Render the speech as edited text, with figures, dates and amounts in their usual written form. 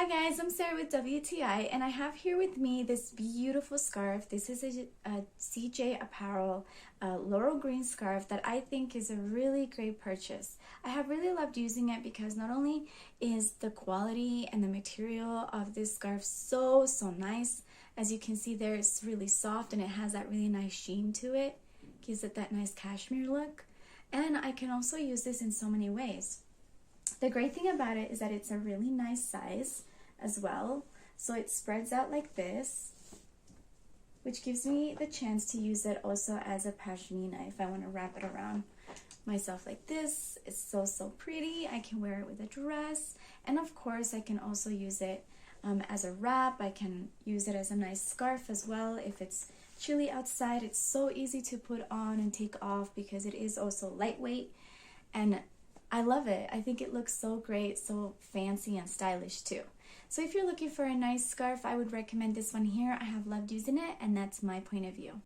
Hi guys, I'm Sarah with WTI, and I have here with me this beautiful scarf. This is a CJ Apparel laurel green scarf that I think is a really great purchase. I have really loved using it because not only is the quality and the material of this scarf so nice, as you can see there, it's really soft and it has that really nice sheen to it. Gives it that nice cashmere look. And I can also use this in so many ways. The great thing about it is that it's a really nice size as well. So it spreads out like this, which gives me the chance to use it also as a pashmina if I want to wrap it around myself like this. It's so pretty. I can wear it with a dress, and of course I can also use it as a wrap. I can use it as a nice scarf as well if it's chilly outside. It's so easy to put on and take off because it is also lightweight, and I love it. I think it looks so great, so fancy and stylish too. So if you're looking for a nice scarf, I would recommend this one here. I have loved using it, and that's my point of view.